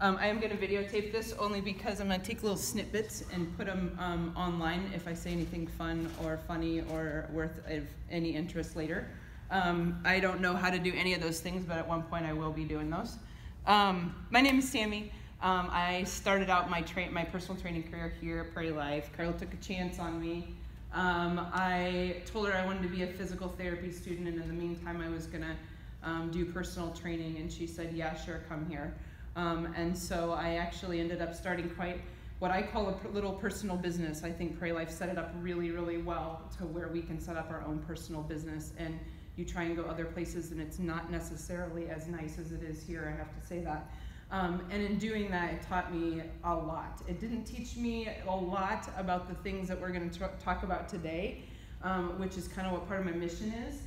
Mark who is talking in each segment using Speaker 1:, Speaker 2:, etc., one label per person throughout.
Speaker 1: I am going to videotape this only because I'm going to take little snippets and put them online if I say anything fun or funny or worth of any interest later. I don't know how to do any of those things, but at one point I will be doing those. My name is Sammy. I started out my personal training career here at Prairie Life. Carla took a chance on me. I told her I wanted to be a physical therapy student, and in the meantime I was going to do personal training, and she said, yeah, sure, come here. And so I actually ended up starting quite what I call a little personal business. I think Prairie Life set it up really, really well to where we can set up our own personal business, and you try and go other places and it's not necessarily as nice as it is here, I have to say that. And in doing that, it taught me a lot. It didn't teach me a lot about the things that we're going to talk about today, which is kind of what part of my mission is.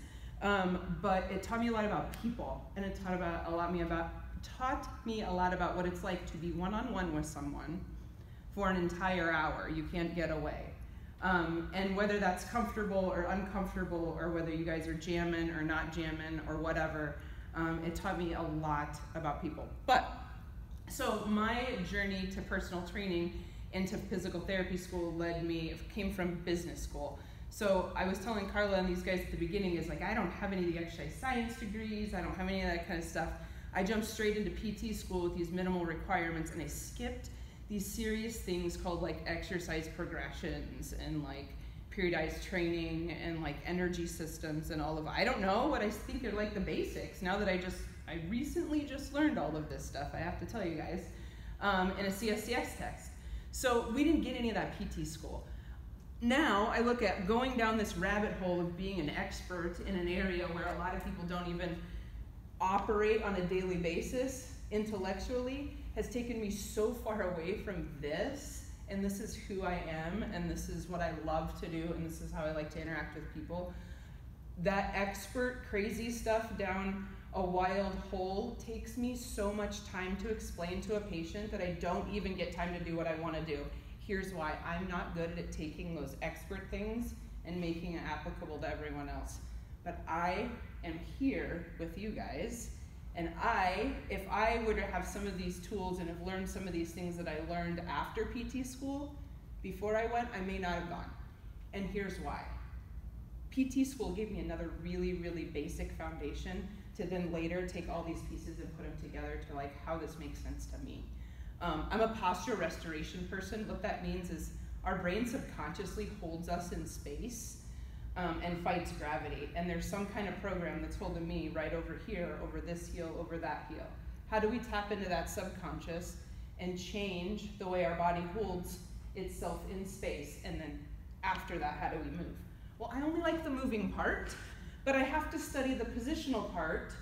Speaker 1: But it taught me a lot about people, and it taught me a lot about what it's like to be one-on-one with someone for an entire hour. You can't get away. And whether that's comfortable or uncomfortable, or whether you guys are jamming or not jamming or whatever, it taught me a lot about people. So my journey to personal training into physical therapy school came from business school. So I was telling Carla and these guys at the beginning, is like, I don't have any of the exercise science degrees, I don't have any of that kind of stuff. I jumped straight into PT school with these minimal requirements, and I skipped these serious things called like exercise progressions and like periodized training and like energy systems and all of, I don't know what I think are like the basics now that I recently just learned all of this stuff, I have to tell you guys, in a CSCS text. So we didn't get any of that PT school. Now I look at going down this rabbit hole of being an expert in an area where a lot of people don't even operate on a daily basis intellectually, has taken me so far away from this, and this is who I am, and this is what I love to do, and this is how I like to interact with people. That expert crazy stuff down a wild hole takes me so much time to explain to a patient that I don't even get time to do what I want to do. Here's why. I'm not good at taking those expert things and making it applicable to everyone else. But I am here with you guys, and if I were to have some of these tools and have learned some of these things that I learned after PT school, before I went, I may not have gone. And here's why. PT school gave me another really, really basic foundation to then later take all these pieces and put them together to like how this makes sense to me. I'm a posture restoration person. What that means is our brain subconsciously holds us in space and fights gravity. And there's some kind of program that's holding me right over here, over this heel, over that heel. How do we tap into that subconscious and change the way our body holds itself in space? And then after that, how do we move? Well, I only like the moving part, but I have to study the positional part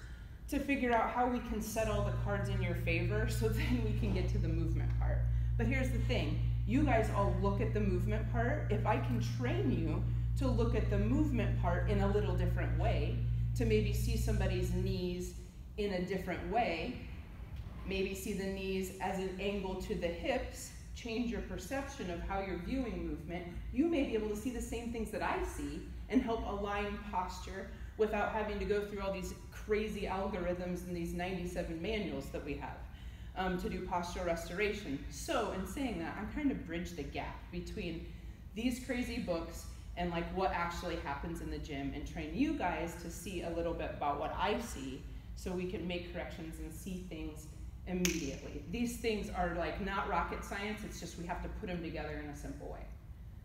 Speaker 1: to figure out how we can set all the cards in your favor so then we can get to the movement part. But here's the thing, you guys all look at the movement part. If I can train you to look at the movement part in a little different way, to maybe see somebody's knees in a different way, maybe see the knees as an angle to the hips, change your perception of how you're viewing movement, you may be able to see the same things that I see and help align posture without having to go through all these crazy algorithms and these 97 manuals that we have to do postural restoration. So in saying that, I'm trying to bridge the gap between these crazy books and like what actually happens in the gym, and train you guys to see a little bit about what I see so we can make corrections and see things immediately. These things are like not rocket science, it's just we have to put them together in a simple way.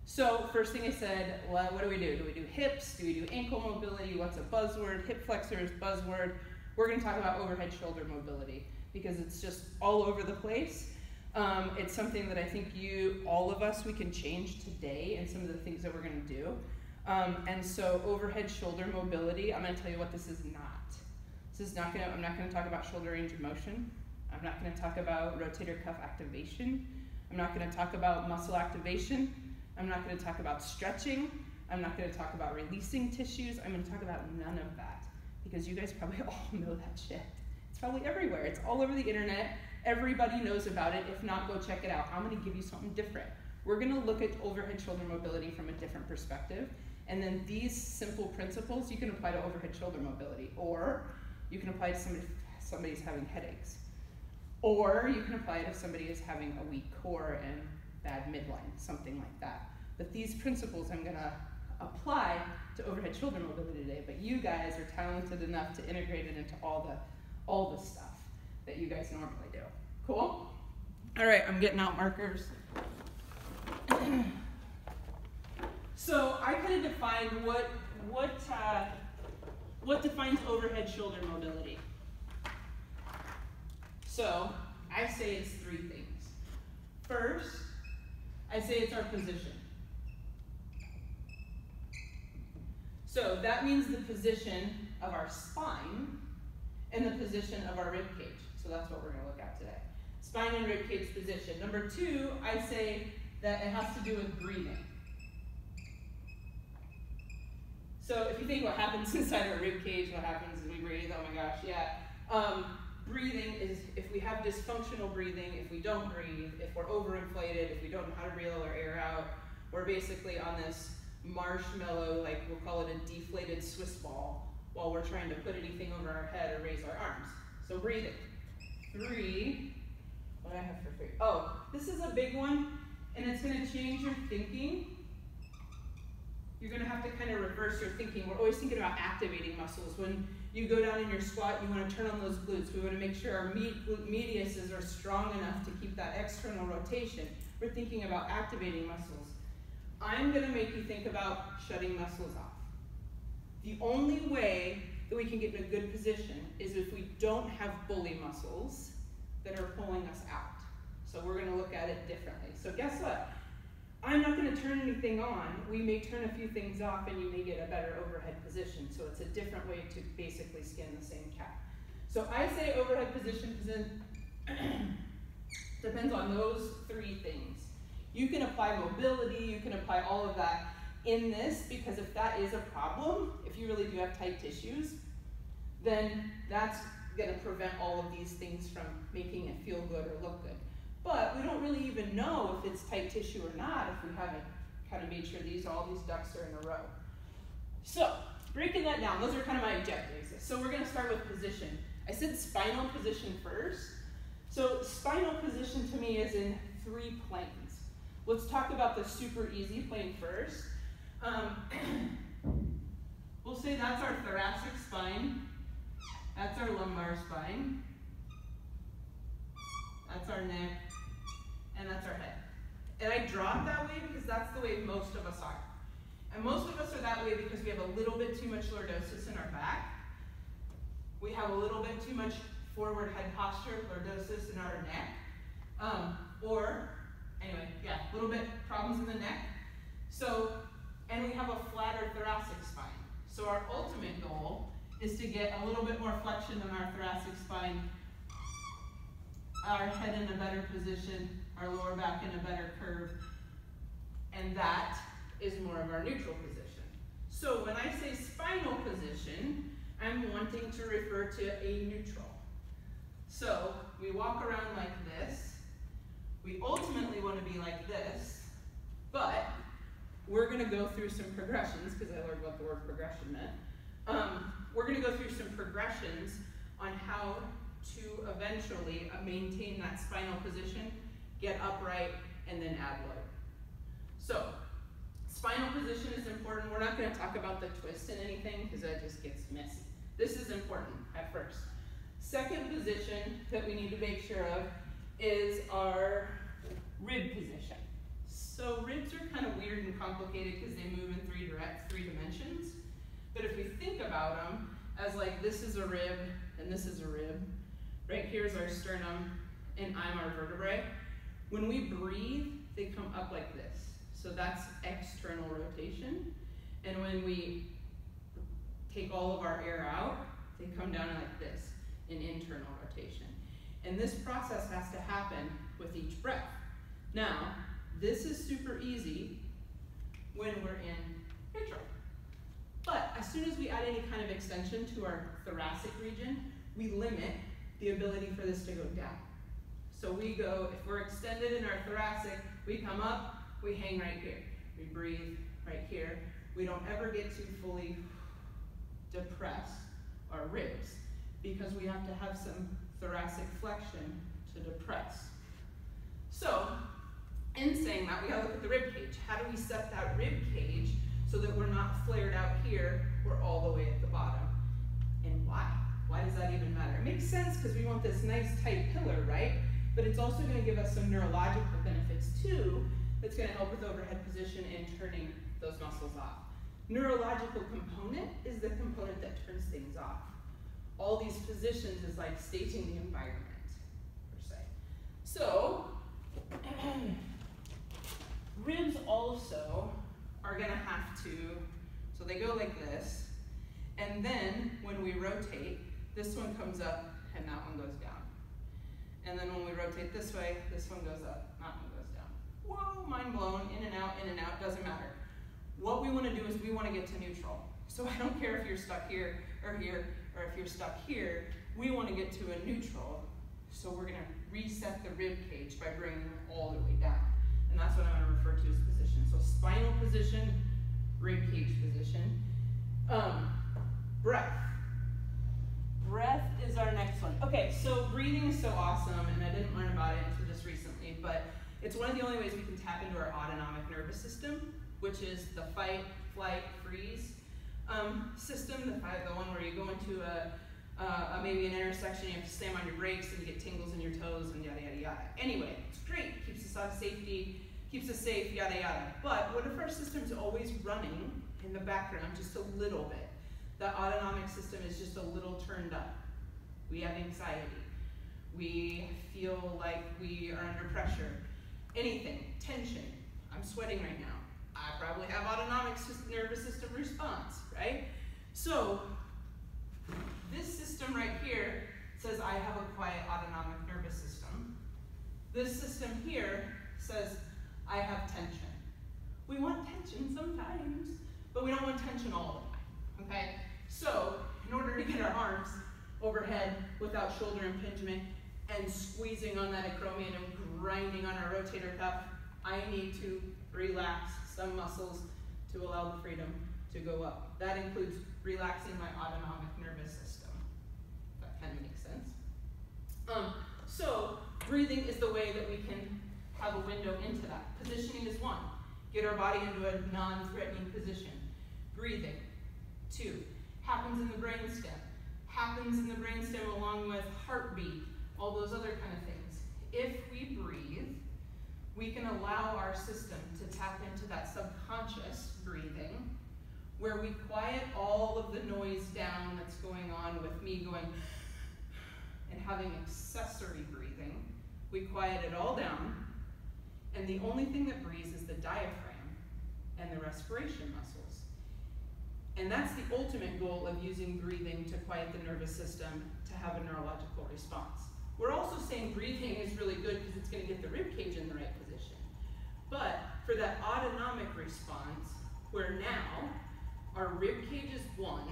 Speaker 1: So first thing I said, well, what do we do? Do we do hips? Do we do ankle mobility? What's a buzzword? Hip flexors, buzzword. We're going to talk about overhead shoulder mobility because it's just all over the place. It's something that I think all of us, we can change today in some of the things that we're going to do. And so overhead shoulder mobility, I'm going to tell you what this is not. I'm not going to talk about shoulder range of motion. I'm not going to talk about rotator cuff activation. I'm not going to talk about muscle activation. I'm not going to talk about stretching. I'm not going to talk about releasing tissues. I'm going to talk about none of that because you guys probably all know that shit. It's probably everywhere. It's all over the internet. Everybody knows about it. If not, go check it out. I'm going to give you something different. We're going to look at overhead shoulder mobility from a different perspective. And then these simple principles you can apply to overhead shoulder mobility, or you can apply to somebody's having headaches. Or you can apply it if somebody is having a weak core and bad midline, something like that. But these principles I'm gonna apply to overhead shoulder mobility today, but you guys are talented enough to integrate it into all the stuff that you guys normally do. Cool? All right, I'm getting out markers. So I kind of defined what defines overhead shoulder mobility. So I say it's three things. First, I say it's our position. So that means the position of our spine and the position of our rib cage. So that's what we're going to look at today. Spine and rib cage position. Number two, I say that it has to do with breathing. So if you think what happens inside our rib cage, what happens as we breathe, oh my gosh, yeah. Breathing is, if we have dysfunctional breathing, if we don't breathe, if we're overinflated, if we don't know how to reel our air out, we're basically on this marshmallow, like we'll call it a deflated Swiss ball, while we're trying to put anything over our head or raise our arms. So breathing. Three, what do I have for three? Oh, this is a big one, and it's gonna change your thinking. You're gonna have to kind of reverse your thinking. We're always thinking about activating muscles. When you go down in your squat, you wanna turn on those glutes. We wanna make sure our glute mediuses are strong enough to keep that external rotation. We're thinking about activating muscles. I'm gonna make you think about shutting muscles off. The only way that we can get in a good position is if we don't have bully muscles that are pulling us out. So we're gonna look at it differently. So guess what? I'm not gonna turn anything on. We may turn a few things off and you may get a better overhead position. So it's a different way to basically skin the same cat. So I say overhead position depends on those three things. You can apply mobility, you can apply all of that in this, because if that is a problem, if you really do have tight tissues, then that's gonna prevent all of these things from making it feel good or look good. But we don't really even know if it's tight tissue or not if we haven't kind of made sure all these ducks are in a row. So, breaking that down, those are kind of my objectives. So we're gonna start with position. I said spinal position first. So spinal position to me is in 3 planes. Let's talk about the super easy plane first. We'll say that's our thoracic spine, that's our lumbar spine, that's our neck, and that's our head. And I draw it that way because that's the way most of us are. And most of us are that way because we have a little bit too much lordosis in our back. We have a little bit too much forward head posture, lordosis in our neck. Anyway, a little bit problems in the neck. So, and we have a flatter thoracic spine. So our ultimate goal is to get a little bit more flexion in our thoracic spine, our head in a better position, our lower back in a better curve, and that is more of our neutral position. So when I say spinal position, I'm wanting to refer to a neutral. So we walk around like this. We ultimately want to be like this, but we're going to go through some progressions, because I learned what the word progression meant. We're going to go through some progressions on how to eventually maintain that spinal position, get upright, and then add load. So, spinal position is important. We're not going to talk about the twist and anything, because that just gets messy. This is important at first. Second position that we need to make sure of is our rib position. So ribs are kind of weird and complicated because they move in three dimensions. But if we think about them as like this is a rib and this is a rib, right here is our sternum and I'm our vertebrae. When we breathe, they come up like this. So that's external rotation. And when we take all of our air out, they come down like this, in internal rotation. And this process has to happen with each breath. Now, this is super easy when we're in neutral. But as soon as we add any kind of extension to our thoracic region, we limit the ability for this to go down. So we go, if we're extended in our thoracic, we come up, we hang right here. We breathe right here. We don't ever get to fully depress our ribs because we have to have some thoracic flexion to depress. So, in saying that, we gotta look at the rib cage. How do we set that rib cage so that we're not flared out here, we're all the way at the bottom? And why? Why does that even matter? It makes sense because we want this nice tight pillar, right? But it's also gonna give us some neurological benefits too, that's gonna help with overhead position and turning those muscles off. Neurological component is the component that turns things off. All these positions is like staging the environment, per se. So, ribs also are gonna have to, so they go like this, and then when we rotate, this one comes up and that one goes down. And then when we rotate this way, this one goes up, that one goes down. Whoa, mind blown, in and out, doesn't matter. What we wanna do is we wanna get to neutral. So I don't care if you're stuck here, or if you're stuck here, we wanna get to a neutral. So we're gonna reset the rib cage by bringing them all the way down. And that's what I'm gonna refer to as position. So spinal position, rib cage position. Breath. Breath is our next one. Okay, so breathing is so awesome, and I didn't learn about it until just recently, but it's one of the only ways we can tap into our autonomic nervous system, which is the fight, flight, freeze system, the one where you go into maybe an intersection, you have to slam on your brakes and you get tingles in your toes and yada, yada, yada. Anyway, it's great, keeps us out of safety, keeps us safe, yada, yada. But what if our system's always running in the background just a little bit? The autonomic system is just a little turned up. We have anxiety. We feel like we are under pressure. Anything, tension. I'm sweating right now. I probably have autonomic nervous system response, right? So, this system right here says I have a quiet autonomic nervous system. This system here says I have tension. We want tension sometimes, but we don't want tension all the time, okay? So, in order to get our arms overhead without shoulder impingement and squeezing on that acromion and grinding on our rotator cuff, I need to relax some muscles to allow the freedom to go up. That includes relaxing my autonomic nervous system. That kind of makes sense. So, breathing is the way that we can have a window into that. Positioning is one. Get our body into a non-threatening position. Breathing. Two. Happens in the brainstem. Happens in the brainstem along with heartbeat, all those other kind of things. If we breathe, we can allow our system to tap into that subconscious breathing, where we quiet all of the noise down that's going on with me going and having accessory breathing. We quiet it all down, and the only thing that breathes is the diaphragm and the respiration muscles. And that's the ultimate goal of using breathing to quiet the nervous system to have a neurological response. We're also saying breathing is really good because it's going to get the rib cage in the right position. But for that autonomic response, where now our rib cage is one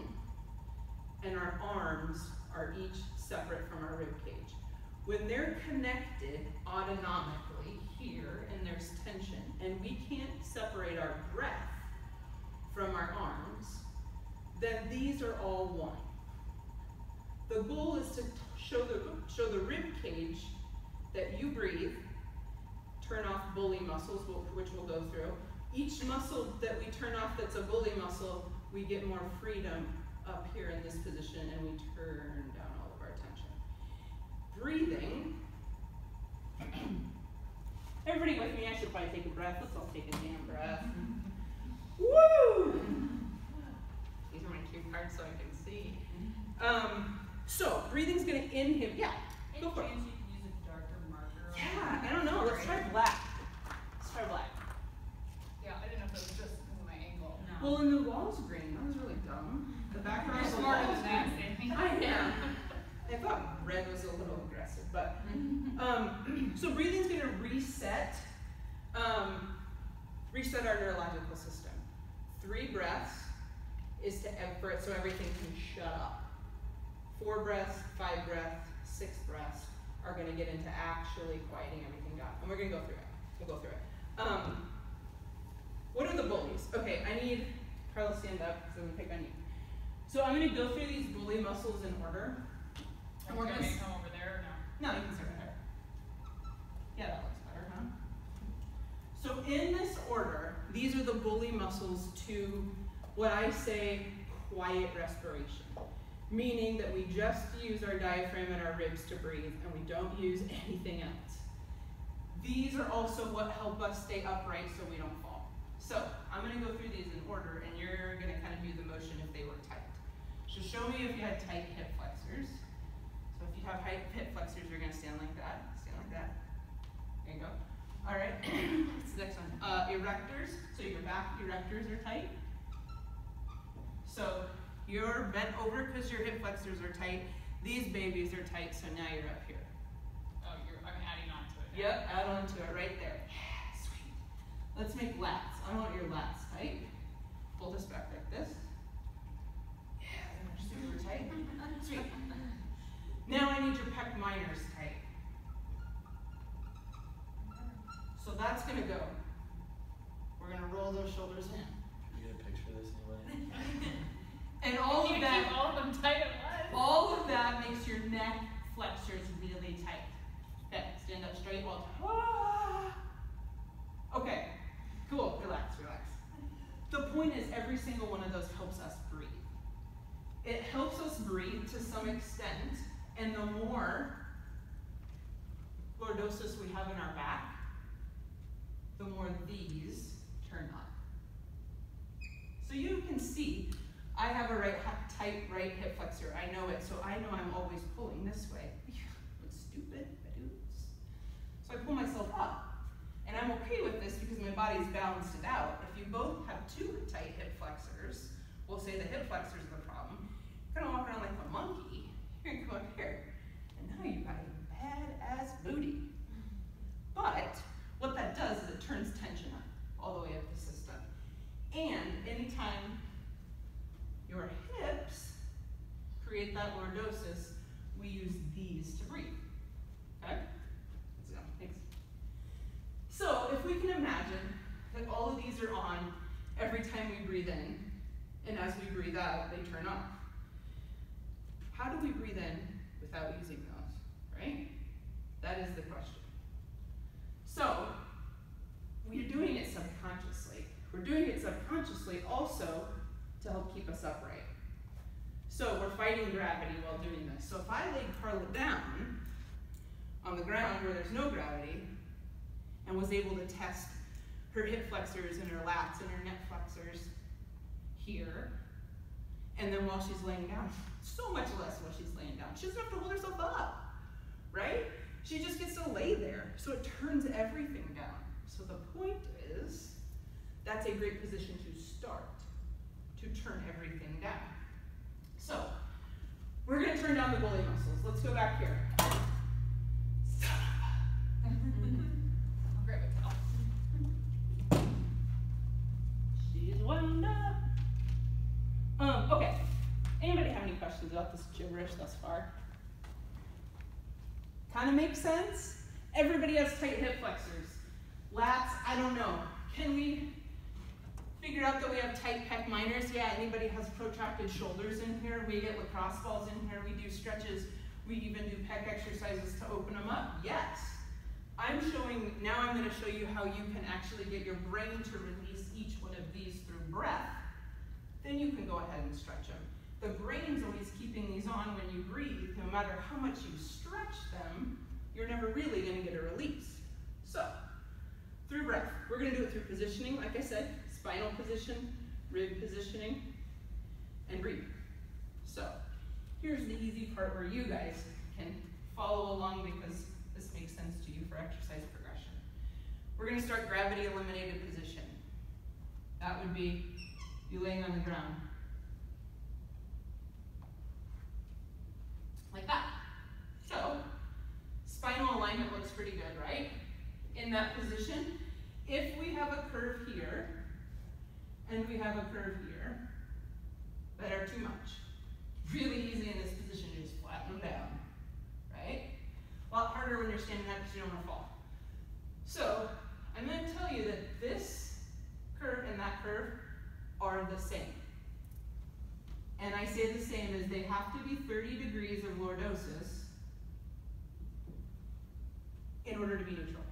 Speaker 1: and our arms are each separate from our rib cage. When they're connected autonomically here and there's tension and we can't separate our breath from our arms, then these are all one. The goal is to show the rib cage that you breathe, turn off bully muscles, which we'll go through. Each muscle that we turn off that's a bully muscle, we get more freedom up here in this position and we turn down all of our tension. Breathing. Everybody with me? I should probably take a breath. Let's all take a damn breath. Woo! These are my cue cards so I can see. So, breathing's going to inhibit. Yeah, go for it.
Speaker 2: Any chance you can use a darker marker?
Speaker 1: Yeah, I don't know. Let's try black. Let's try black.
Speaker 2: Yeah, I didn't know if it was just because of my angle. No.
Speaker 1: Well, and the wall's green. That was really dumb. The background
Speaker 2: You're
Speaker 1: of the
Speaker 2: smarter
Speaker 1: wall's
Speaker 2: than that,
Speaker 1: green.
Speaker 2: Sammy.
Speaker 1: I am. I thought red was a little aggressive, but so breathing's going to reset our neurological system. 3 breaths is to for it so everything can shut up. 4 breaths, 5 breaths, 6 breaths are going to get into actually quieting everything down, and we're going to go through it. We'll go through it. What are the bullies? Okay, I need Carla stand up because I'm going to pick on you. So I'm going to go through these bully muscles in order.
Speaker 2: And we're going to come over there or no?
Speaker 1: No, you can start right there. So in this order, these are the bully muscles to what I say quiet respiration, meaning that we just use our diaphragm and our ribs to breathe and we don't use anything else. These are also what help us stay upright so we don't fall. So I'm going to go through these in order and you're going to kind of do the motion if they were tight. So show me if you had tight hip flexors. So if you have tight hip flexors, you're going to stand like that. Stand like that. There you go. All right. What's the next one? Erectors. So your back erectors are tight. So you're bent over because your hip flexors are tight. These babies are tight, so now you're up here.
Speaker 2: Oh, I'm adding on to it.
Speaker 1: Yep, add on to it right there. Yeah, sweet. Let's make lats. I want your lats tight. Pull this back like this. Yeah, they're super tight. Sweet. Now I need your pec minors tight. So that's gonna go. We're gonna roll those shoulders in.
Speaker 3: You gonna picture this anyway?
Speaker 1: And all of that,
Speaker 2: keep all of them tight at once.
Speaker 1: all of that makes your neck flexors really tight. Okay, stand up straight while okay, cool, relax, relax. The point is every single one of those helps us breathe. It helps us breathe to some extent, and the more lordosis we have in our back, the more these turn on. So you can see, I have a tight right hip flexor. I know it, so I know I'm always pulling this way. It's stupid, but oops. So I pull myself up. And I'm okay with this because my body's balanced it out. If you both have two tight hip flexors, we'll say the hip flexor is the problem. You're gonna walk around like a monkey. You're gonna go up here. And now you got a badass booty. But what that does is it turns tension up all the way up the system. And anytime your hips create that lordosis, we use these to breathe. Okay? So, thanks. So if we can imagine that all of these are on every time we breathe in, and as we breathe out, they turn off. How do we breathe in without using those, right? That is the question. So we're doing it subconsciously. We're doing it subconsciously also to help keep us upright. So we're fighting gravity while doing this. So if I laid Carla down on the ground where there's no gravity and was able to test her hip flexors and her lats and her neck flexors here, and then while she's laying down, so much less while she's laying down. She doesn't have to hold herself up, right? She just gets to lay there. So it turns everything down. So the point is, that's a great position to start, to turn everything down. So, we're gonna turn down the bully muscles. Let's go back here.
Speaker 2: I'll grab a towel.
Speaker 1: She's wound up. Okay, anybody have any questions about this gibberish thus far? Kind of makes sense? Everybody has tight hip flexors. Lats, I don't know. Can we figure out that we have tight pec minors? Yeah, anybody has protracted shoulders in here? We get lacrosse balls in here. We do stretches. We even do pec exercises to open them up. Yes. Now I'm going to show you how you can actually get your brain to release each one of these through breath. Then you can go ahead and stretch them. The brain's always keeping these on when you breathe. No matter how much you stretch them, you're never really going to get a release. So, through breath. We're going to do it through positioning, like I said, spinal position, rib positioning, and breathe. So, here's the easy part where you guys can follow along because this makes sense to you for exercise progression. We're going to start gravity eliminated position. That would be you laying on the ground. Like that. So, spinal alignment looks pretty good, right? In that position, if we have a curve here, and we have a curve here, that are too much. Really easy in this position to just flatten them down, right? A lot harder when you're standing up because you don't want to fall. So, I'm going to tell you that this curve and that curve are the same. And I say the same as they have to be 30 degrees of lordosis in order to be neutral.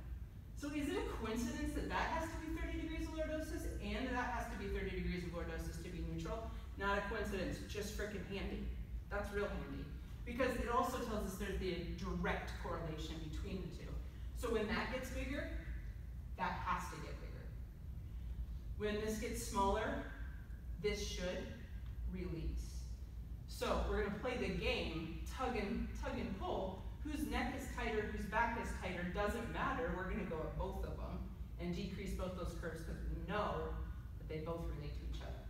Speaker 1: So is it a coincidence that that has to be 30 degrees of lordosis and that has to be 30 degrees of lordosis to be neutral? Not a coincidence, just freaking handy. That's real handy. Because it also tells us there's the direct correlation between the two. So when that gets bigger, that has to get bigger. When this gets smaller, this should release. So we're going to play the game, tug and pull. Whose neck is tighter, whose back is tighter, doesn't matter. We're going to go at both of them and decrease both those curves because we know that they both relate to each other.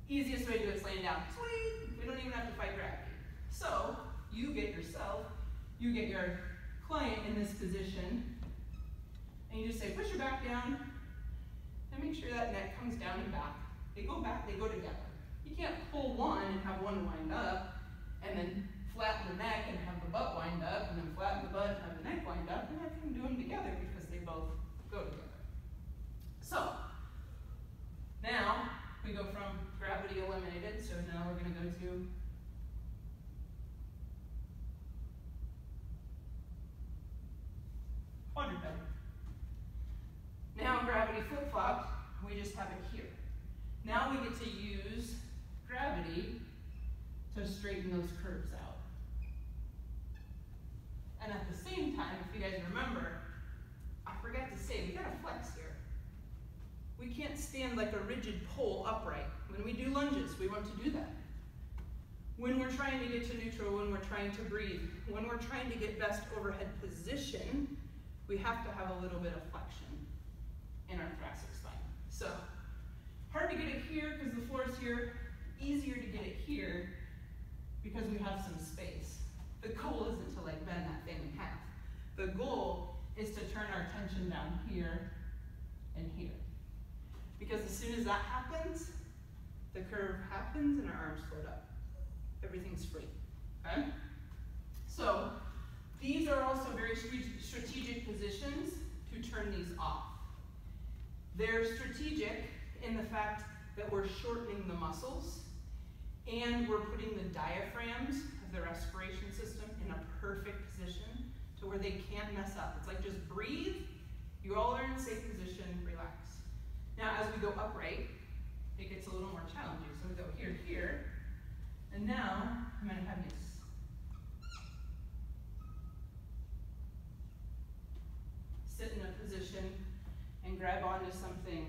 Speaker 1: Easiest way to do it is laying down. Sweet! We don't even have to fight gravity. So you get your client in this position, and you just say, push your back down, and make sure that neck comes down and back. They go back, they go together. You can't pull one and have one wind up, and then flatten the neck and have the butt wind up, and then flatten the butt and have the neck wind up, and I can do them together because they both go together. So, now we go from gravity eliminated, so now we're going to go to quadruped. Now gravity flip-flopped, we just have it here. Now we get to use gravity to straighten those curves out. And at the same time, if you guys remember, I forgot to say, we gotta flex here. We can't stand like a rigid pole upright. When we do lunges, we want to do that. When we're trying to get to neutral, when we're trying to breathe, when we're trying to get best overhead position, we have to have a little bit of flexion in our thoracic spine. So, hard to get it here because the floor is here. Easier to get it here because we have some space. The goal isn't to like bend that thing in half. The goal is to turn our tension down here and here. Because as soon as that happens, the curve happens and our arms float up. Everything's free, okay? So these are also very strategic positions to turn these off. They're strategic in the fact that we're shortening the muscles and we're putting the diaphragms of the respiration system in a perfect position to where they can't mess up. It's like just breathe, you all are in a safe position, relax. Now as we go upright, it gets a little more challenging. So we go here, here, and now I'm going to have you sit in a position and grab onto something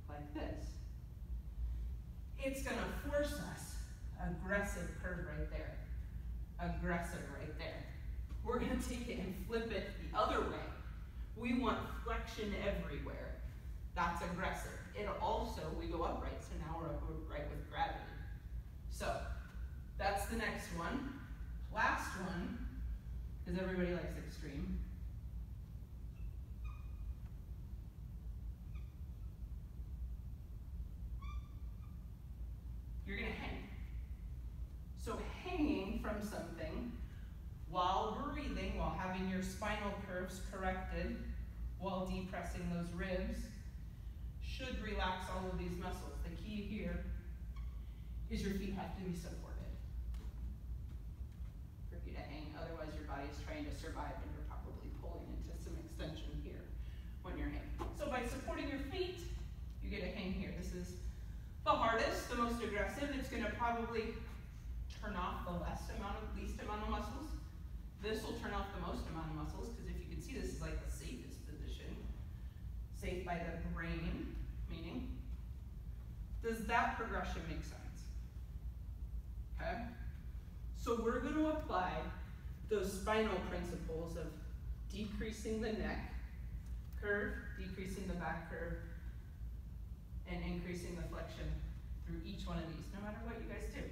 Speaker 1: like this. It's going to force us. Aggressive curve right there. Aggressive right there. We're going to take it and flip it the other way. We want flexion everywhere. That's aggressive. It also, we go upright, so now we're upright with gravity. So, that's the next one. Last one, because everybody likes extreme. You're going to hang. So hanging from something while breathing, while having your spinal curves corrected, while depressing those ribs, should relax all of these muscles. The key here is your feet have to be supported for you to hang. Otherwise, your body is trying to survive and you're probably pulling into some extension here when you're hanging. So by supporting your feet, you get to hang here. This is the hardest, the most aggressive. It's going to probably turn off the least amount of muscles. This will turn off the most amount of muscles because if you can see, this is like the safest position. Safe by the brain, meaning. Does that progression make sense? Okay? So we're going to apply those spinal principles of decreasing the neck curve, decreasing the back curve, and increasing the flexion through each one of these, no matter what you guys do.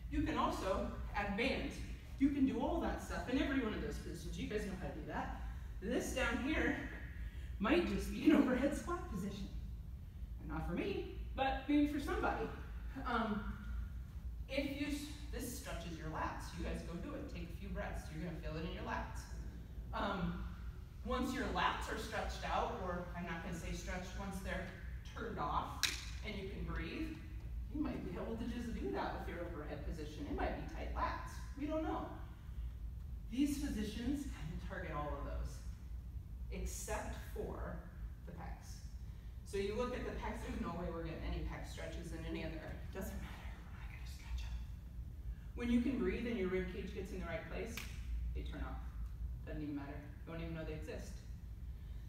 Speaker 1: You can also add bands. You can do all that stuff in every one of those positions. You guys know how to do that. This down here might just be an overhead squat position. And not for me, but maybe for somebody. This stretches your lats. You guys go do it. Take a few breaths. You're going to feel it in your lats. Once your lats are stretched out, or I'm not going to say stretched, once they're turned off and you can breathe, you might be able to just do that with your overhead position. It might be tight lats. We don't know. These positions kind of target all of those. except for the pecs. So you look at the pecs, there's no way we're getting any pec stretches in any other, doesn't matter, we're not gonna stretch them. When you can breathe and your rib cage gets in the right place, they turn off. Doesn't even matter, you don't even know they exist.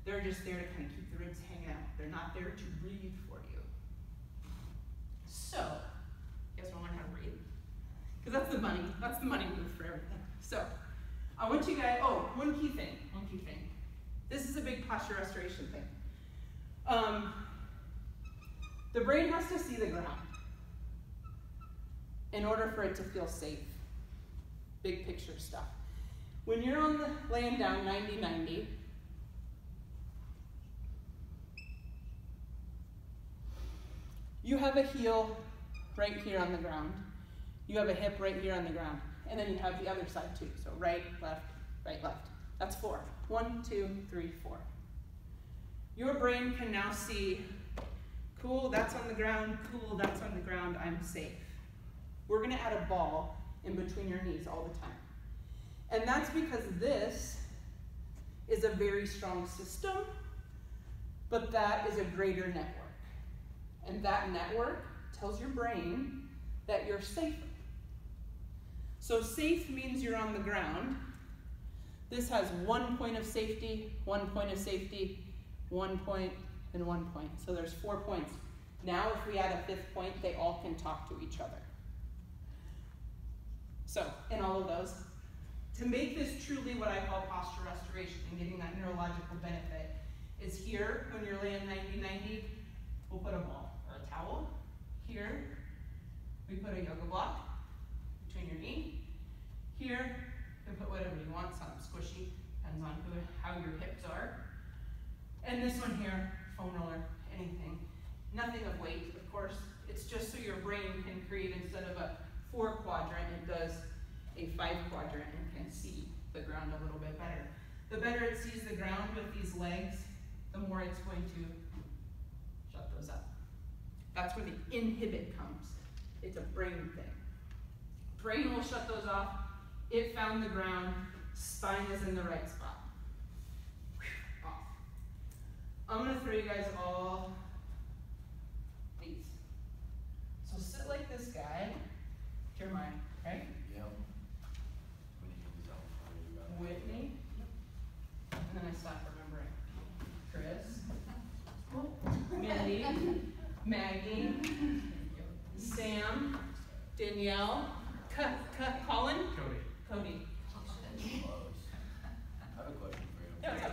Speaker 1: They're just there to kind of keep the ribs hanging out. They're not there to breathe for you. So, you guys wanna learn how to breathe? Because that's the money move for everything. So, I want you guys, one key thing. This is a big posture restoration thing. The brain has to see the ground in order for it to feel safe. Big picture stuff. When you're laying down 90-90, you have a heel right here on the ground. You have a hip right here on the ground. And then you have the other side too. So right, left, right, left. That's 4. 1, 2, 3, 4. Your brain can now see, cool, that's on the ground, cool, that's on the ground, I'm safe. We're gonna add a ball in between your knees all the time. And that's because this is a very strong system, but that is a greater network. And that network tells your brain that you're safer. So safe means you're on the ground. This has 1 point of safety, 1 point of safety, 1 point, and 1 point. So there's 4 points. Now if we add a 5th point, they all can talk to each other. So, in all of those, to make this truly what I call posture restoration and getting that neurological benefit is here, when you're laying 90-90, we'll put a ball or a towel. Here, we put a yoga block between your knee. Here, you can put whatever you want, something squishy, depends on how your hips are. And this one here, foam roller, anything. Nothing of weight, of course. It's just so your brain can create, instead of a 4-quadrant, it does a 5-quadrant and can see the ground a little bit better. The better it sees the ground with these legs, the more it's going to shut those up. That's where the inhibit comes. It's a brain thing. Brain will shut those off. It found the ground. Spine is in the right spot. Off. I'm going to throw you guys all these. So sit like this guy. Jeremiah, right?
Speaker 3: Yep.
Speaker 1: Whitney. And then I stop remembering. Chris. Mindy. Maggie. Sam. Danielle. Colin. Cody.
Speaker 3: I have a question for you.
Speaker 1: Yeah, what's up?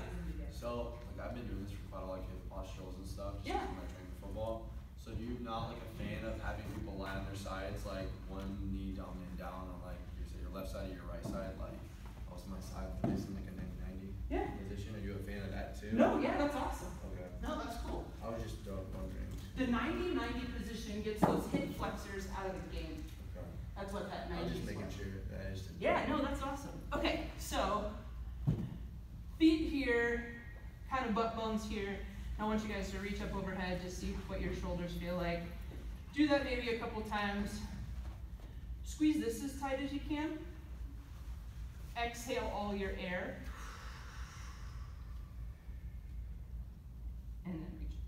Speaker 3: So, like, I've been doing this for quite a while, like hip posturals and stuff, just
Speaker 1: Yeah.
Speaker 3: when I train for football. So, do you not like a fan of having people lie on their sides, like one knee dominant down on like your left side or your right side, like also my side facing like a 90-90
Speaker 1: Yeah.
Speaker 3: position? Are you a fan of that too?
Speaker 1: No, yeah, that's awesome.
Speaker 3: Okay.
Speaker 1: No, that's cool.
Speaker 3: I was just wondering.
Speaker 1: The 90-90 position gets those hip flexors out of the game.
Speaker 3: Okay.
Speaker 1: That's what that 90
Speaker 3: I was just
Speaker 1: is
Speaker 3: making
Speaker 1: for.
Speaker 3: sure that is.
Speaker 1: Yeah, no, that's awesome. Okay, so feet here, kind of butt bones here. I want you guys to reach up overhead to see what your shoulders feel like. Do that maybe a couple times. Squeeze this as tight as you can. Exhale all your air. And then reach.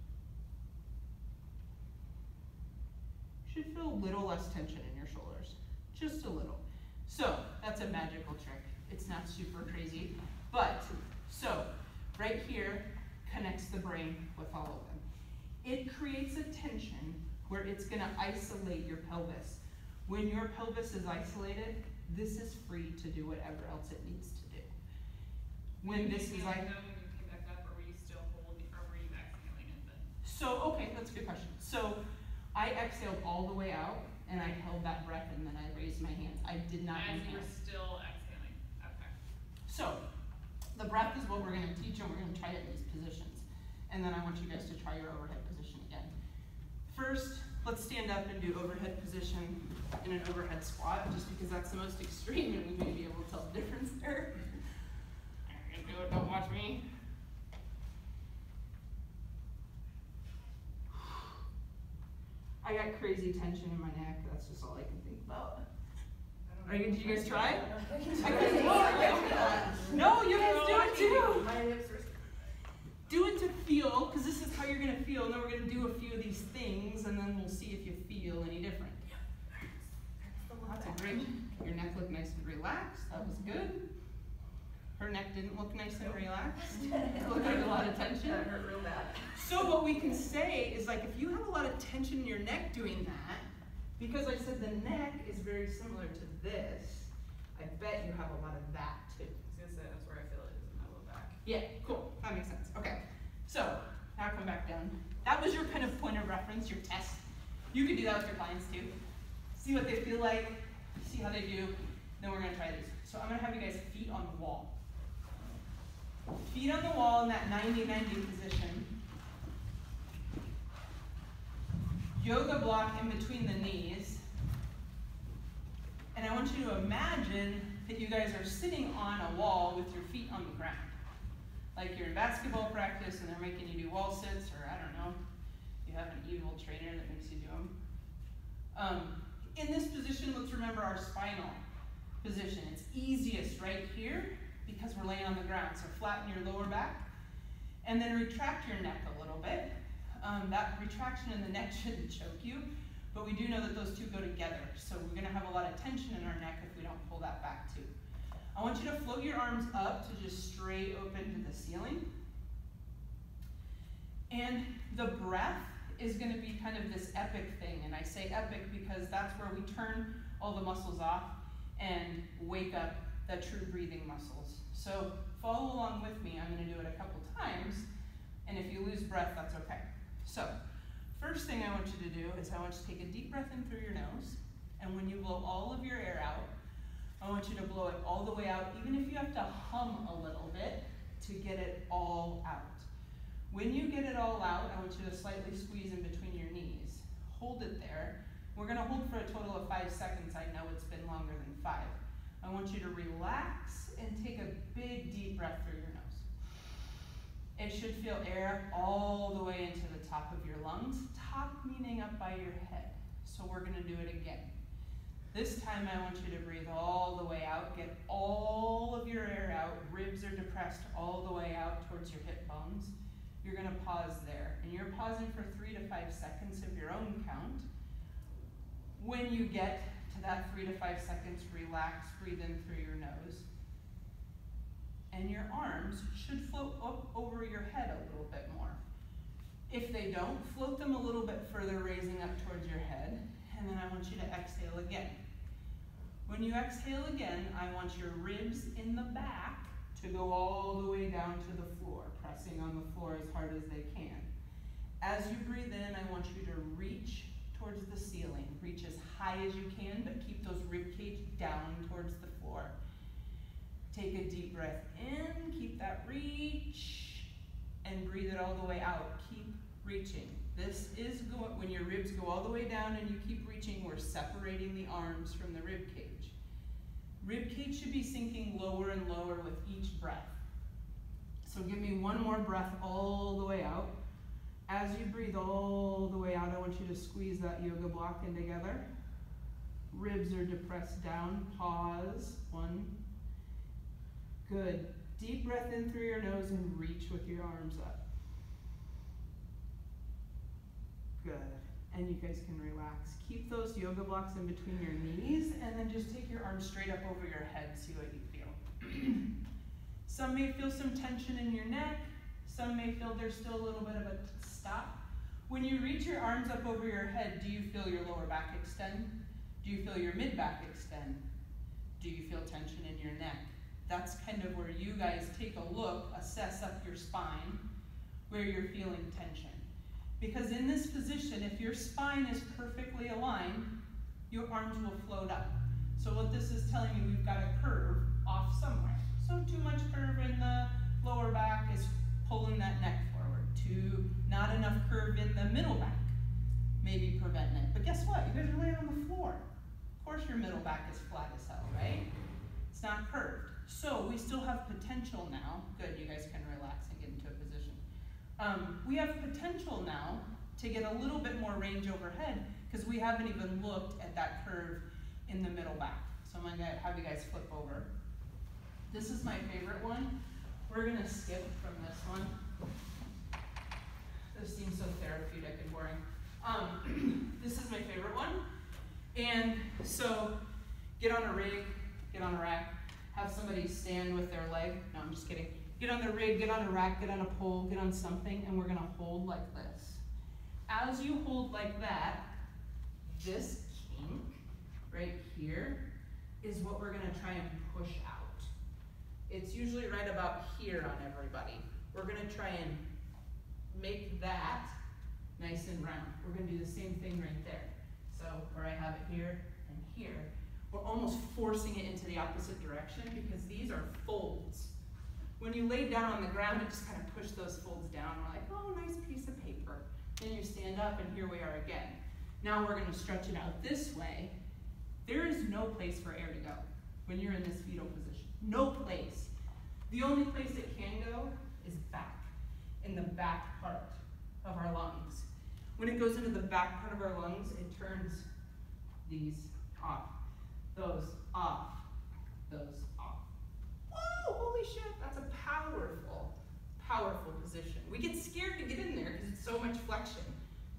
Speaker 1: Should feel a little less tension in your shoulders. Just a little. So, that's a magical trick. It's not super crazy. But, so, right here connects the brain with all of them. It creates a tension where it's going to isolate your pelvis. When your pelvis is isolated, this is free to do whatever else it needs to do. When this is like,
Speaker 2: When you came back up, or were you still holding, or were you exhaling it then?
Speaker 1: so, okay, that's a good question. So, I exhaled all the way out, and I held that breath, and then I raised my hands. I did not
Speaker 2: As you
Speaker 1: inhale.
Speaker 2: were still exhaling. Okay.
Speaker 1: So, the breath is what we're going to teach, and we're going to try it in these positions. And then I want you guys to try your overhead position again. First, let's stand up and do overhead position in an overhead squat, just because that's the most extreme, and we may be able to tell the difference there. I'm going to do it, don't watch me. I got crazy tension in my neck, that's just all I can think about. Did you guys try? No, you guys do it too.
Speaker 4: My hips
Speaker 1: feel, because this is how you're gonna feel, and then we're gonna do a few of these things, and then we'll see if you feel any different. That's a great, your neck looked nice and relaxed, that was good. Her neck didn't look nice and relaxed. It looked like a lot of tension.
Speaker 4: That hurt real bad.
Speaker 1: So what we can say is, like, if you have a lot of tension in your neck doing that, because I said the neck is very similar to this, I bet you have a lot of that too.
Speaker 2: I was gonna say, that's where I feel it is in my low back.
Speaker 1: Yeah, cool, that makes sense. Okay, so now come back down. That was your kind of point of reference, your test. You could do that with your clients too. See what they feel like, see how they do, then we're gonna try these. So I'm gonna have you guys feet on the wall. Feet on the wall in that 90-90 position. Yoga block in between the knees. And I want you to imagine that you guys are sitting on a wall with your feet on the ground. Like you're in basketball practice and they're making you do wall sits, or I don't know, you have an evil trainer that makes you do them. In this position, let's remember our spinal position. It's easiest right here because we're laying on the ground. So flatten your lower back and then retract your neck a little bit. That retraction in the neck shouldn't choke you, but we do know that those two go together. So we're gonna have a lot of tension in our neck if we don't pull that back too. I want you to float your arms up to just straight open to the ceiling. And the breath is gonna be kind of this epic thing. And I say epic because that's where we turn all the muscles off and wake up the true breathing muscles. So follow along with me. I'm gonna do it a couple times. And if you lose breath, that's okay. So first thing I want you to do is I want you to take a deep breath in through your nose. And when you blow all of your air out, I want you to blow it all the way out, even if you have to hum a little bit to get it all out. When you get it all out, I want you to slightly squeeze in between your knees. Hold it there. We're gonna hold for a total of 5 seconds. I know it's been longer than 5. I want you to relax and take a big deep breath through your nose. It should feel air all the way into the top of your lungs, top meaning up by your head. So we're gonna do it again. This time I want you to breathe all the way out, get all of your air out, ribs are depressed all the way out towards your hip bones. You're gonna pause there, and you're pausing for 3 to 5 seconds of your own count. When you get to that 3 to 5 seconds, relax, breathe in through your nose. And your arms should float up over your head a little bit more. If they don't, float them a little bit further, raising up towards your head. And then I want you to exhale again. When you exhale again, I want your ribs in the back to go all the way down to the floor, pressing on the floor as hard as they can. As you breathe in, I want you to reach towards the ceiling. Reach as high as you can, but keep those rib cage down towards the floor. Take a deep breath in, keep that reach, and breathe it all the way out. Keep reaching. This is when your ribs go all the way down and you keep reaching, we're separating the arms from the rib cage. Rib cage should be sinking lower and lower with each breath. So give me one more breath all the way out. As you breathe all the way out, I want you to squeeze that yoga block in together. Ribs are depressed down. Pause. 1. Good. Deep breath in through your nose and reach with your arms up. Good. And you guys can relax. Keep those yoga blocks in between your knees and then just take your arms straight up over your head. See what you feel. Some may feel some tension in your neck. Some may feel there's still a little bit of a stop. When you reach your arms up over your head, do you feel your lower back extend? Do you feel your mid-back extend? Do you feel tension in your neck? That's kind of where you guys take a look, assess up your spine, where you're feeling tension. Because in this position, if your spine is perfectly aligned, your arms will float up. So what this is telling you, we've got a curve off somewhere. So too much curve in the lower back is pulling that neck forward. Not enough curve in the middle back, maybe preventing it. But guess what? You guys are laying on the floor. Of course your middle back is flat as hell, right? It's not curved. So we still have potential now. Good, you guys can relax and get into a position. We have potential now to get a little bit more range overhead because we haven't even looked at that curve in the middle back. So I'm going to have you guys flip over. This is my favorite one. We're going to skip from this one. This is my favorite one. And so get on a rig, get on a rack, have somebody stand with their leg. No, I'm just kidding. Get on the rig, get on a rack, get on a pole, get on something, and we're gonna hold like this. As you hold like that, this kink right here is what we're gonna try and push out. It's usually right about here on everybody. We're gonna try and make that nice and round. We're gonna do the same thing right there. So where I have it here and here, we're almost forcing it into the opposite direction because these are folds. When you lay down on the ground, it just kind of push those folds down. We're like, oh, nice piece of paper. Then you stand up and here we are again. Now we're gonna stretch it out this way. There is no place for air to go when you're in this fetal position. No place. The only place it can go is back, in the back part of our lungs. When it goes into the back part of our lungs, it turns these off, those off, those off. Whoa, holy shit, that's a powerful, powerful position. We get scared to get in there because it's so much flexion.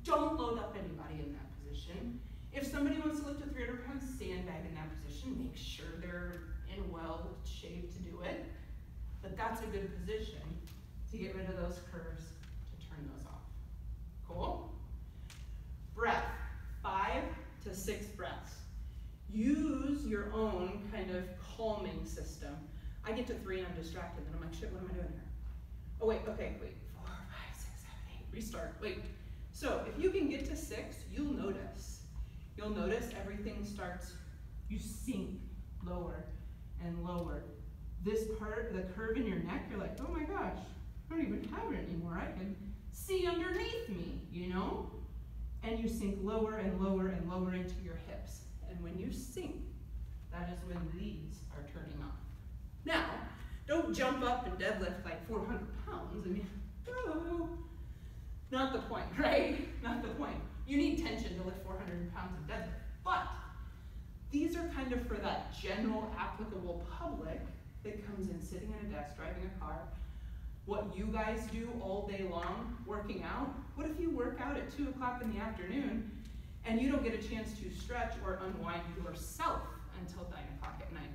Speaker 1: Don't load up anybody in that position. If somebody wants to lift a 300-pound sandbag in that position, make sure they're in well shape to do it. But that's a good position to get rid of those curves, to turn those off. Cool? Breath, 5 to 6 breaths. Use your own kind of calming system. I get to 3 and I'm distracted, and I'm like, shit, what am I doing here? Oh wait, okay, wait, 4, 5, 6, 7, 8, restart, wait. So if you can get to 6, you'll notice. You'll notice everything starts, you sink lower and lower. This part, the curve in your neck, you're like, oh my gosh, I don't even have it anymore. I can see underneath me, you know? And you sink lower and lower and lower into your hips. And when you sink, that is when these are turning off. Now, don't jump up and deadlift like 400 pounds. I mean, oh, not the point, right? Not the point. You need tension to lift 400 pounds of deadlift. But these are kind of for that general applicable public that comes in sitting at a desk, driving a car. What you guys do all day long, working out. What if you work out at 2 o'clock in the afternoon and you don't get a chance to stretch or unwind yourself until 9 o'clock at night?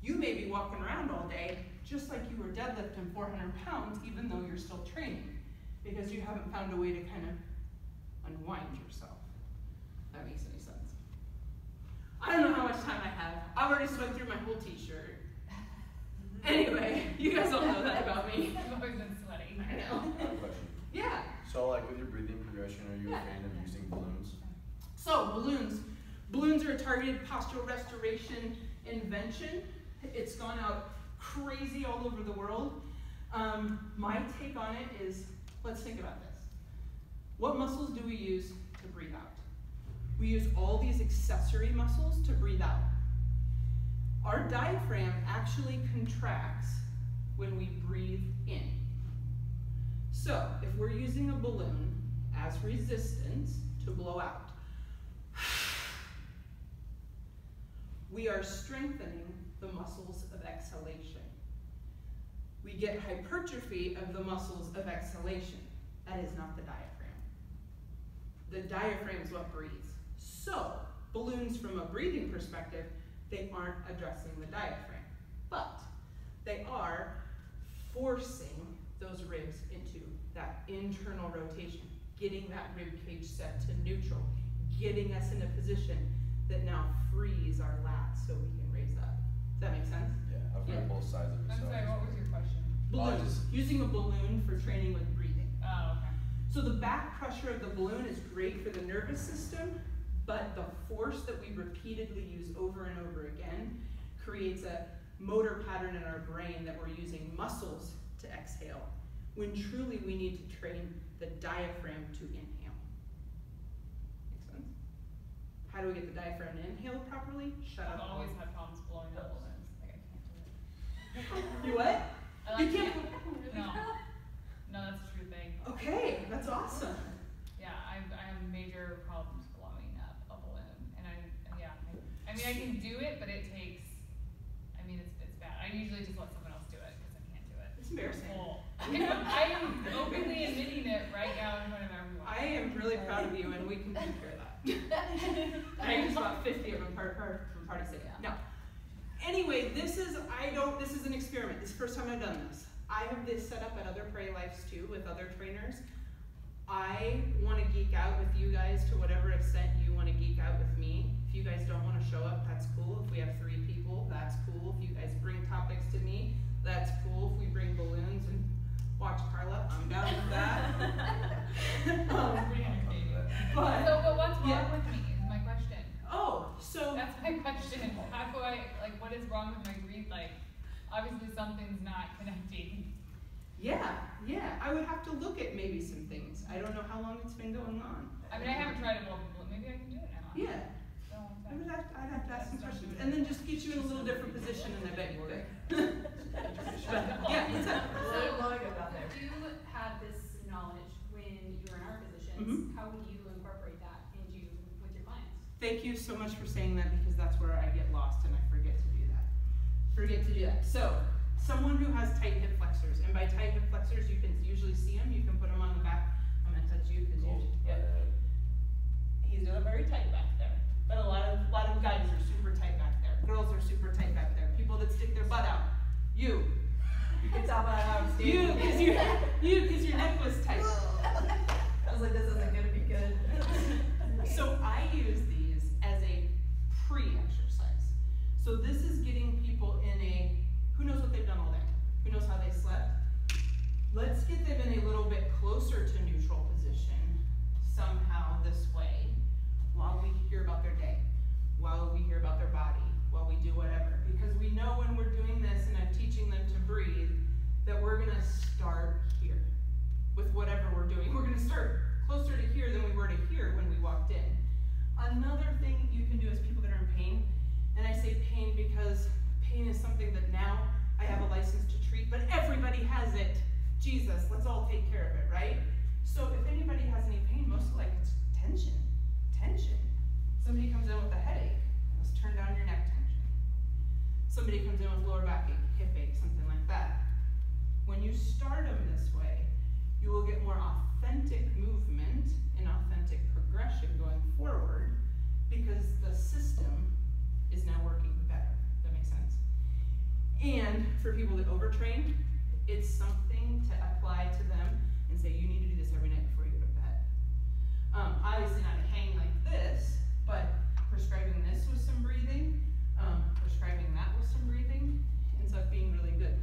Speaker 1: You may be walking around all day just like you were deadlifting 400 pounds even though you're still training because you haven't found a way to kind of unwind yourself. If that makes any sense. I don't know how much time I have. I've already sweat through my whole t-shirt. Anyway, you guys all know that about me.
Speaker 2: I've always been sweating.
Speaker 1: I know.
Speaker 3: I have a question.
Speaker 1: Yeah.
Speaker 3: So like with your breathing progression, are you a fan of using balloons?
Speaker 1: So balloons. Balloons are a targeted postural restoration invention. It's gone out crazy all over the world. My take on it is, let's think about this. What muscles do we use to breathe out? We use all these accessory muscles to breathe out. Our diaphragm actually contracts when we breathe in. So if we're using a balloon as resistance to blow out, we are strengthening the muscles of exhalation. We get hypertrophy of the muscles of exhalation. That is not the diaphragm. The diaphragm is what breathes. So balloons from a breathing perspective, they aren't addressing the diaphragm, but they are forcing those ribs into that internal rotation, getting that rib cage set to neutral, getting us in a position that now frees our lats so we can raise up. Does that make sense?
Speaker 3: Yeah, I've heard both sides of it.
Speaker 2: I'm sorry, what was your question?
Speaker 1: Balloons. Using a balloon for training with breathing.
Speaker 2: Oh, okay.
Speaker 1: So the back pressure of the balloon is great for the nervous system, but the force that we repeatedly use over and over again creates a motor pattern in our brain that we're using muscles to exhale, when truly we need to train the diaphragm to inhale. Make sense? How do we get the diaphragm to inhale properly? Shut
Speaker 2: I've
Speaker 1: up.
Speaker 2: always had problems blowing up balloons. Like I can't do it.
Speaker 1: You what?
Speaker 2: I
Speaker 1: You
Speaker 2: like
Speaker 1: can't.
Speaker 2: No. No, that's a true thing.
Speaker 1: Okay, that's awesome.
Speaker 2: Yeah, I have major problems blowing up a balloon, and I mean I can do it, but it takes. I mean it's bad. I usually just let someone else do it because I can't do it.
Speaker 1: It's embarrassing.
Speaker 2: I am openly admitting it right now in front of everyone.
Speaker 1: I am really proud proud of you, and we can take care of that. I use about 50 of them per party set. No. Anyway, this is an experiment. This is the first time I've done this. I have this set up at other Pray Lives too with other trainers. I want to geek out with you guys to whatever extent you want to geek out with me. If you guys don't want to show up, that's cool. If we have 3 people, that's cool. If you guys bring topics to me, that's cool. If we bring balloons and watch Carla, I'm down with that.
Speaker 2: But what's wrong with me is my question.
Speaker 1: Oh, so
Speaker 2: that's my question. How do I, like, what is wrong with my grief? Like, obviously something's not connecting.
Speaker 1: Yeah, I would have to look at maybe some things. I don't know how long it's been going on.
Speaker 2: I mean, I haven't tried it multiple, maybe I can do it now.
Speaker 1: Yeah. I'd have to ask some questions. And then just get you in a little different position and I bet you could. Yeah, exactly.
Speaker 4: So, if you had this knowledge when you were in our positions, how would you incorporate that into with your clients?
Speaker 1: Thank you so much for saying that, because that's where I get lost and I forget to do that. So, someone who has tight hip flexors, and by tight hip flexors, you can usually see them. You can put them on the back. I'm gonna touch you because he's doing very tight back there. But a lot of guys are super tight back there. Girls are super tight back there. People that stick their butt out. You can tell by how I'm standing. Because your neck was tight.
Speaker 4: I was like, this isn't gonna be good.
Speaker 1: So I use these as a pre-exercise. So this is getting people in a, who knows what they've done all day? Who knows how they slept? Let's get them in a little bit closer to neutral position somehow this way, while we hear about their day, while we hear about their body, while we do whatever. Because we know when we're doing this and I'm teaching them to breathe, that we're gonna start here with whatever we're doing. We're gonna start closer to here than we were to here when we walked in. Another thing you can do is people that are in pain, and I say pain because pain is something that now I have a license to treat, but everybody has it. Jesus, let's all take care of it, right? So if anybody has any pain, most of it's tension. Somebody comes in with a headache, let's turn down your neck tension. Somebody comes in with lower backache, hip ache, something like that. When you start them this way, you will get more authentic movement and authentic progression going forward, because the system is now working better. Does that make sense? And for people that overtrain, it's something to apply to them and say, you need to do this every night before you go to bed. Obviously not to hang like this, but prescribing this with some breathing, prescribing that with some breathing, ends up being really good.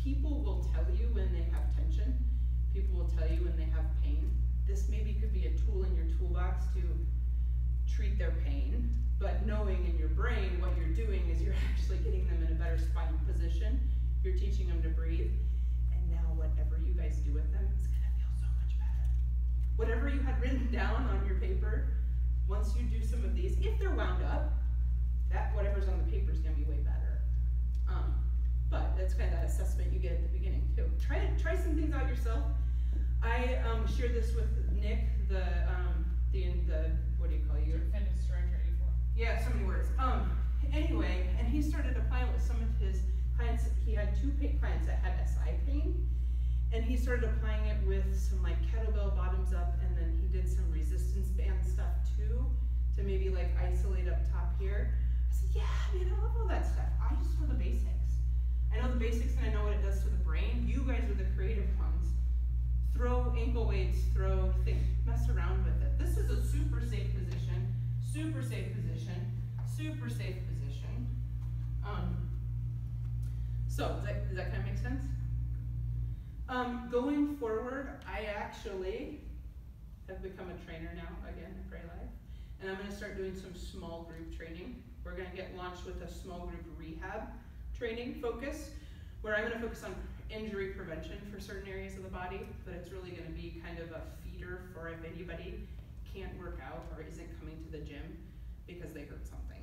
Speaker 1: People will tell you when they have tension. People will tell you when they have pain. This maybe could be a tool in your toolbox to treat their pain, but knowing in your brain what you're doing is you're actually getting them in a better spine position. You're teaching them to breathe. And now whatever you guys do with them, it's gonna feel so much better. Whatever you had written down on your paper, once you do some of these, if they're wound up, that whatever's on the paper is gonna be way better. But that's kind of that assessment you get at the beginning too. Try some things out yourself. I shared this with Nick, the what do you call you? Yeah, so many words. Anyway, and he started applying with some of his clients. He had 2 clients that had SI pain, and he started applying it with some like kettlebell bottoms up, and then he did some resistance band stuff too, to maybe like isolate up top here. I said, yeah, man, I love all that stuff. I just know the basics. I know the basics and I know what it does to the brain. You guys are the creative ones. Throw ankle weights, mess around with it. This is a super safe position, super safe position, super safe position. So does that kind of make sense? Going forward, I actually have become a trainer now, again, at Pray Life. And I'm gonna start doing some small group training. We're gonna get launched with a small group rehab training focus, where I'm gonna focus on injury prevention for certain areas of the body, but it's really gonna be kind of a feeder for if anybody can't work out or isn't coming to the gym because they hurt something.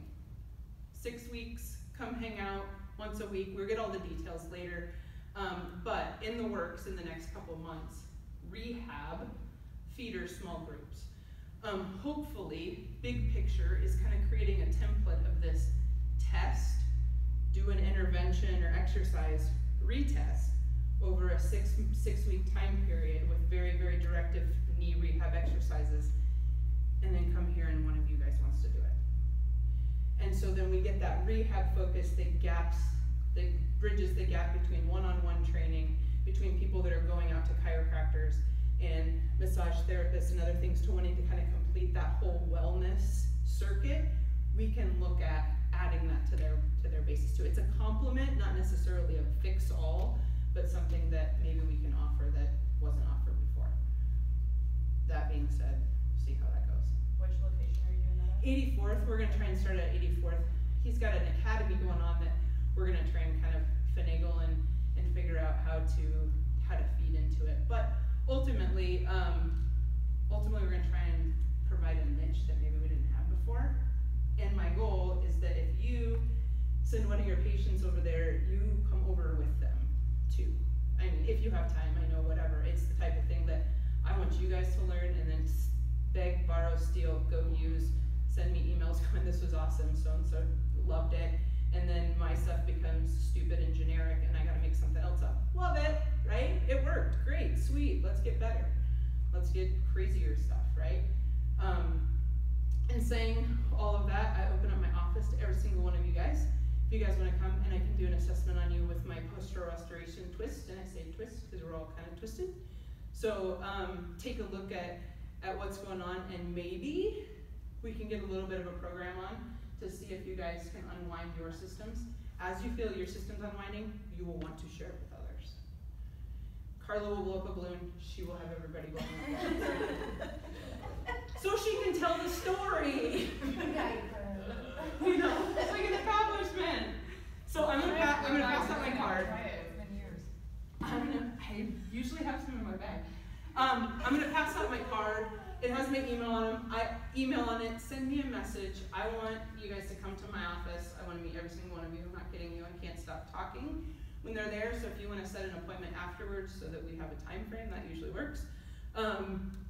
Speaker 1: 6 weeks, come hang out once a week. We'll get all the details later, but in the works in the next couple months, rehab, feeder, small groups. Hopefully, big picture is kind of creating a template of this test, do an intervention or exercise, retest over a six week time period with very, very directive knee rehab exercises, so then we get that rehab focus that bridges the gap between one-on-one training, between people that are going out to chiropractors and massage therapists and other things, to wanting to kind of complete that whole wellness circuit. We can look at adding that to their basis too. It's a complement, not necessarily a fix-all, but something that maybe we can offer that wasn't offered before. That being said, see how that goes.
Speaker 2: Which location are you doing that at?
Speaker 1: 84th, we're gonna try and start at 84th. He's got an academy going on that we're gonna try and kind of finagle and figure out how to feed into it. But ultimately we're gonna try and provide a niche that maybe we didn't have before. And my goal is that if you send one of your patients over there, you come over with them too. I mean, if you have time, I know, whatever. It's the type of thing that I want you guys to learn, and then beg, borrow, steal, go use, send me emails going, this was awesome, so-and-so loved it. And then my stuff becomes stupid and generic, and I gotta make something else up. Love it, right? It worked, great, sweet, let's get better. Let's get crazier stuff, right? And saying all of that, I open up my office to every single one of you guys. If you guys wanna come, and I can do an assessment on you with my postural restoration twist, and I say twist because we're all kind of twisted. So take a look at what's going on, and maybe we can get a little bit of a program on to see if you guys can unwind your systems. As you feel your system's unwinding, you will want to share it with others. Carla will blow up a balloon. She will have everybody blowing up. So she can tell the story. You know, it's like an accomplishment. So I'm gonna pass out my card.
Speaker 2: It's been years.
Speaker 1: I usually have some in my bag. I'm gonna pass out my card. It has my email on it. Email on it. Send me a message. I want you guys to come to my office. I want to meet every single one of you. I'm not kidding you. I can't stop talking when they're there. So if you want to set an appointment afterwards so that we have a time frame, that usually works.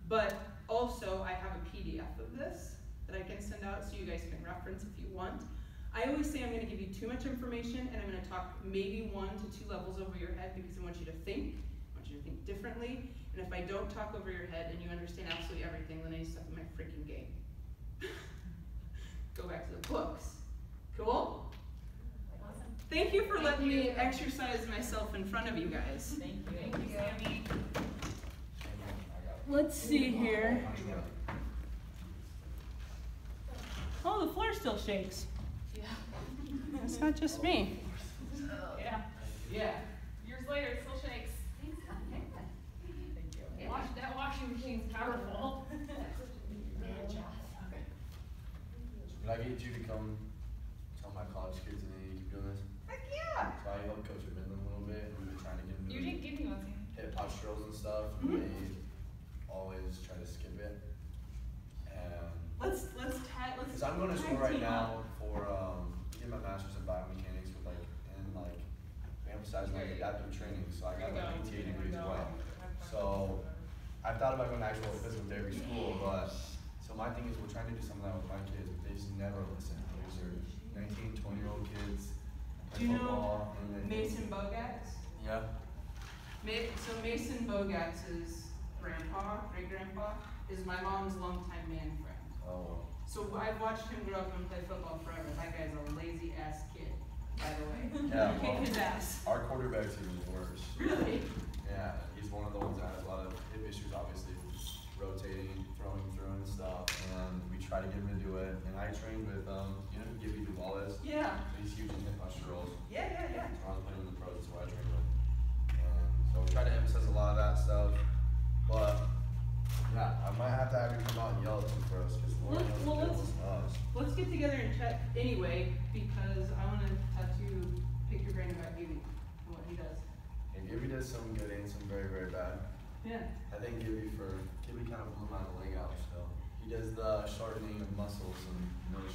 Speaker 1: But also, I have a PDF of this that I can send out so you guys can reference if you want. I always say I'm going to give you too much information, and I'm going to talk maybe 1 to 2 levels over your head because I want you to think. I want you to think differently. And if I don't talk over your head and you understand absolutely everything, then I suck in my freaking game. Go back to the books. Cool?
Speaker 2: Awesome.
Speaker 1: Thank you for letting me exercise myself in front of you guys.
Speaker 2: Thank you, Sammy.
Speaker 1: Let's see here. Oh, the floor still shakes.
Speaker 2: Yeah.
Speaker 1: It's not just me.
Speaker 2: Yeah.
Speaker 1: Yeah.
Speaker 2: Years later, it still shakes. That washing machine's powerful.
Speaker 3: Can I get you to come tell my college kids and then you keep doing this?
Speaker 1: Heck yeah.
Speaker 3: So I helped Coach Midland a little bit. We've been trying to get him to
Speaker 2: You didn't give me one, Sam.
Speaker 3: hit posturals and stuff.
Speaker 1: Mhm.
Speaker 3: And they always try to skip it. And
Speaker 1: Let's
Speaker 3: because I'm going to school right now for get my master's in biomechanics with emphasizing adaptive training. So I got my PTA degree as well. So I've thought about going to actual physical therapy school, but so my thing is we're trying to do some of that with my kids, but they just never listen. These are 19, 20-year-old kids.
Speaker 1: Do you know
Speaker 3: football, and then
Speaker 1: Mason Bogatz?
Speaker 3: Yeah.
Speaker 1: So Mason Bogatz's grandpa, great-grandpa, is my mom's longtime man friend.
Speaker 3: Oh.
Speaker 1: So I've watched him grow up and play football forever. That guy's a lazy-ass kid, by the way.
Speaker 3: Yeah,
Speaker 1: Kick his ass.
Speaker 3: Our quarterback's even worse.
Speaker 1: Really?
Speaker 3: Yeah, he's one of the ones that has a lot of hip issues, obviously, rotating, throwing through and stuff. And we try to get him to do it. And I trained with, you know who Gibby Duval is?
Speaker 1: Yeah.
Speaker 3: He's huge in hip posturals.
Speaker 1: Yeah.
Speaker 3: So I was playing with the pros, that's what I trained with. And so we try to emphasize a lot of that stuff. But yeah, I might have to have you come out and yell at them for us because
Speaker 1: Let's get together and chat anyway, because I want to have to pick your brain about Gibby and what he does.
Speaker 3: And Gibby does some good and some very, very bad.
Speaker 1: Yeah.
Speaker 3: I think Gibby kind of blew my leg out, so he does the shortening of muscles and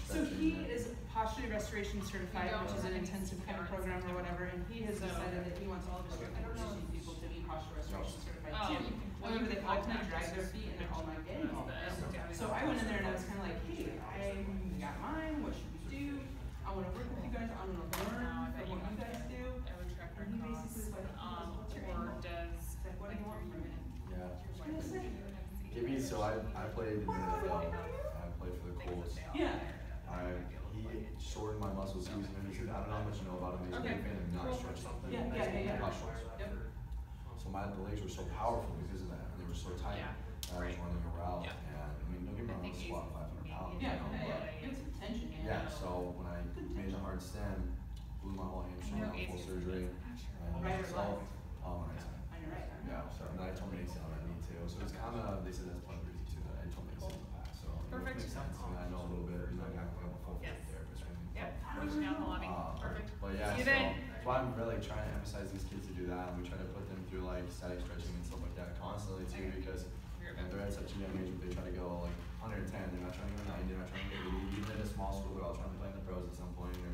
Speaker 1: So
Speaker 3: stretching.
Speaker 1: he is posture restoration certified, which is an intensive kind of program or whatever, and he has decided that he wants all of his strength people to be posture restoration certified too. Whenever they ultimately drag their feet and they're all not getting all this. So I went in there and I was kind of like, hey, I got mine, what should we do? I want to work with you guys, I want to learn from what you guys do. And he basically was like, what's your angle? He's like, what do you want from it?
Speaker 3: Yeah. Gibby, so I played in the NFL. I played for the Colts.
Speaker 1: Yeah.
Speaker 3: He he shortened my muscles. He said, I don't know how much you know about him. He's a
Speaker 1: Okay.
Speaker 3: big fan of not
Speaker 1: Cool.
Speaker 3: stretching.
Speaker 1: Yeah.
Speaker 3: Not stretching.
Speaker 1: Yep.
Speaker 3: So the legs were so powerful because of that, and they were so tight.
Speaker 2: Yeah.
Speaker 3: I was running a route,
Speaker 2: Yeah.
Speaker 3: and I mean, don't get me wrong, I was squatting 500 pounds.
Speaker 1: Yeah,
Speaker 3: you know, but
Speaker 1: Give some tension,
Speaker 3: yeah, so when I made the hard stem, blew my whole hamstring out, full surgery, and
Speaker 1: Right or
Speaker 3: so,
Speaker 1: left?
Speaker 3: my right side.
Speaker 1: On your right.
Speaker 3: Yeah, so and then I told me ACL on that knee too, so it's kind of, they said that's part of the reason too, that I told me ACL in the past, so. it
Speaker 2: Perfect.
Speaker 3: Makes sense, and I know a little bit, you know, I got a full
Speaker 2: Yes.
Speaker 3: therapist, right?
Speaker 2: Yep, reaching out in the lobby, perfect.
Speaker 3: But yeah,
Speaker 2: See you
Speaker 3: so
Speaker 2: then.
Speaker 3: that's why I'm really trying to emphasize these kids to do that, and we try to put them through like static stretching and stuff like that constantly too, because if they're at such a young age, they try to go like 110, they're not trying to go 90, they're not trying to go 80, even at a small school, they're all trying to play in the pros at some point, or,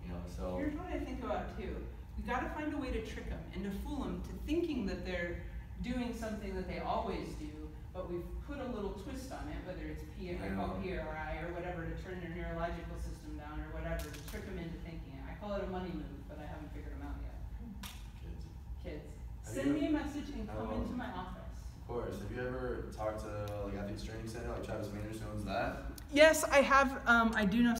Speaker 3: you know, so.
Speaker 1: Here's what I think about too. We gotta find a way to trick them and to fool them to thinking that they're doing something that they always do, but we've put a little twist on it, whether it's PRI or whatever, to turn their neurological system down or whatever, to trick them into thinking it. I call it a money move, but I haven't figured them out yet. Kids.
Speaker 3: Have
Speaker 1: Send
Speaker 3: you-
Speaker 1: me a message and come into my office.
Speaker 3: Of course, have you ever talked to like Athletes Training Center, like Travis Maynard owns that?
Speaker 1: Yes, I have. I do know